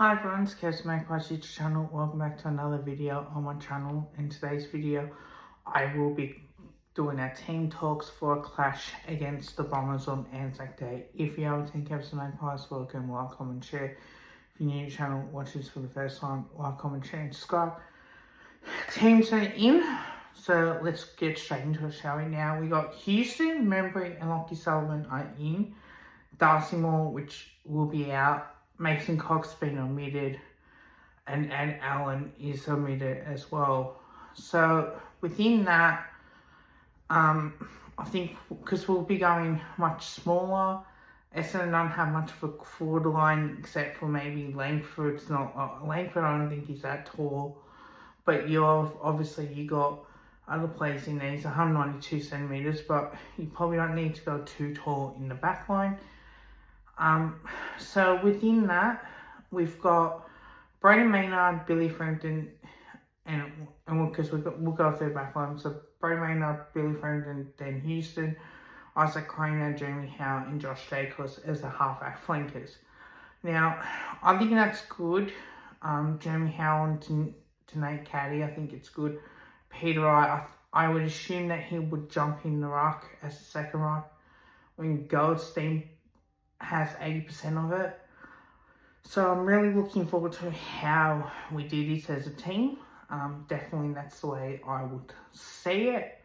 Hi everyone, it's Kev from my YouTube channel. Welcome back to another video on my channel. In today's video, I will be doing our team talks for a clash against the Bombers on Anzac Day. If you are a Team Kev Magpies, welcome, like, comment, share. If you're new to the channel, watch this for the first time, like, comment, share, and subscribe. Teams are in, so let's get straight into it, shall we? Now we got Houston, Membry, and Lockie Sullivan are in. Darcy Moore, which will be out. Mason Cox been omitted, and Allen is omitted as well. So within that, I think because we'll be going much smaller, Essendon don't have much of a forward line except for maybe Langford. Langford, I don't think he's that tall, but you got other players in there. He's 192 centimeters, but you probably don't need to go too tall in the back line. So within that, we've got Brayden Maynard, Billy Frampton, and because we'll go through the back line. So Brayden Maynard, Billy Frampton, then Houston, Isaac Craner, Jeremy Howe, and Josh Jacobs as the halfback flankers. Now, I think that's good. Jeremy Howe and Nate Caddy, I think it's good. Peter Wright, I would assume that he would jump in the ruck as a second ruck when Goldstein has 80% of it. So I'm really looking forward to how we do this as a team. Definitely that's the way I would see it.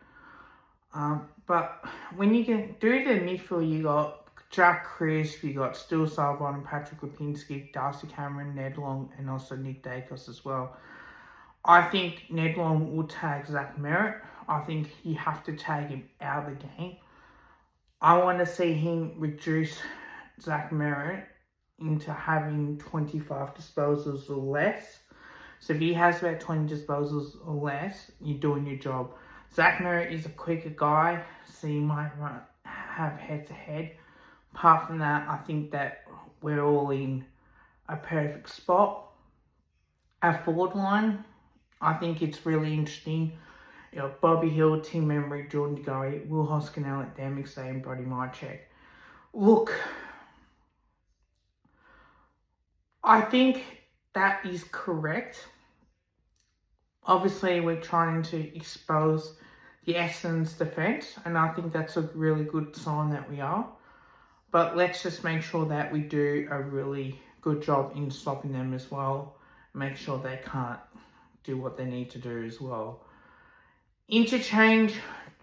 But when you can do the midfield, you got Jack Crisp, you got Stu Sarbon, Patrick Lipinski, Darcy Cameron, Ned Long, and also Nick Dacos as well. I think Ned Long will tag Zach Merritt. I think you have to tag him out of the game. I want to see him reduce Zach Merritt into having 25 disposals or less. So if he has about 20 disposals or less, you're doing your job. Zach Merritt is a quicker guy, so you might have head-to-head. Apart from that, I think that we're all in a perfect spot. Our forward line, I think it's really interesting. You know, Bobby Hill, Tim Membry, Jordan DeGoey, Will Hoskinell, Dan McStay, and Brody Mychek. Look, I think that is correct. Obviously, we're trying to expose the Essendon's defence, and I think that's a really good sign that we are. But let's just make sure that we do a really good job in stopping them as well. Make sure they can't do what they need to do as well. Interchange,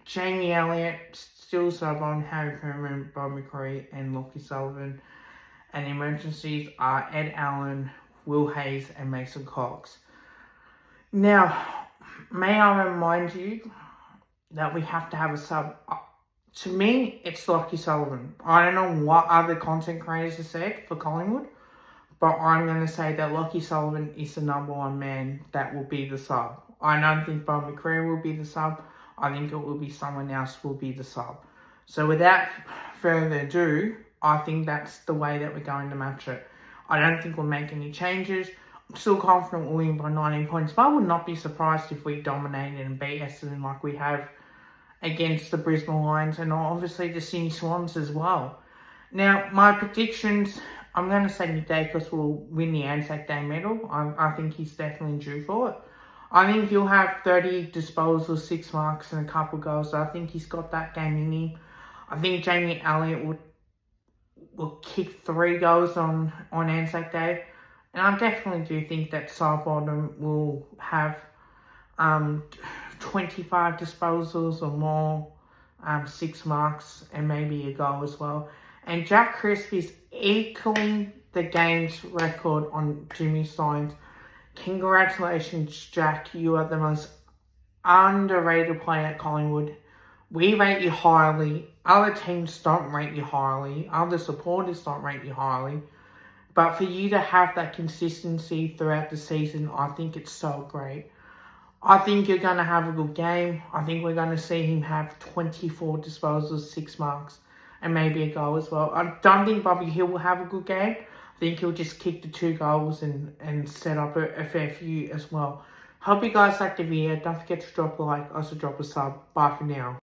Jamie Elliott, Stu Sarbon, Harry Perman, Bob McCrory, and Lockie Sullivan. And emergencies are Ed Allen, Will Hayes, and Mason Cox. Now, may I remind you that we have to have a sub. To me, it's Lockie Sullivan. I don't know what other content creators have said for Collingwood, but I'm going to say that Lockie Sullivan is the number one man that will be the sub. I don't think Bob McCrory will be the sub. I think it will be someone else will be the sub. So without further ado, I think that's the way that we're going to match it. I don't think we'll make any changes. I'm still confident we'll win by 19 points, but I would not be surprised if we dominated and beat Essendon like we have against the Brisbane Lions and obviously the Sydney Swans as well. Now, my predictions, I'm going to say Nick Dacos will win the Anzac Day medal. I think he's definitely due for it. I think he'll have 30 disposals, 6 marks, and a couple goals. So I think he's got that game in him. I think Jamie Elliott will kick 3 goals on Anzac Day. And I definitely do think that Sidebottom will have 25 disposals or more, 6 marks, and maybe a goal as well. And Jack Crisp is equaling the game's record on Jimmy Signs. Congratulations, Jack. You are the most underrated player at Collingwood. We rate you highly. Other teams don't rate you highly. Other supporters don't rate you highly. But for you to have that consistency throughout the season, I think it's so great. I think you're going to have a good game. I think we're going to see him have 24 disposals, 6 marks, and maybe a goal as well. I don't think Bobby Hill will have a good game. I think he'll just kick the 2 goals and set up a fair few as well. Hope you guys liked the video. Don't forget to drop a like, also drop a sub. Bye for now.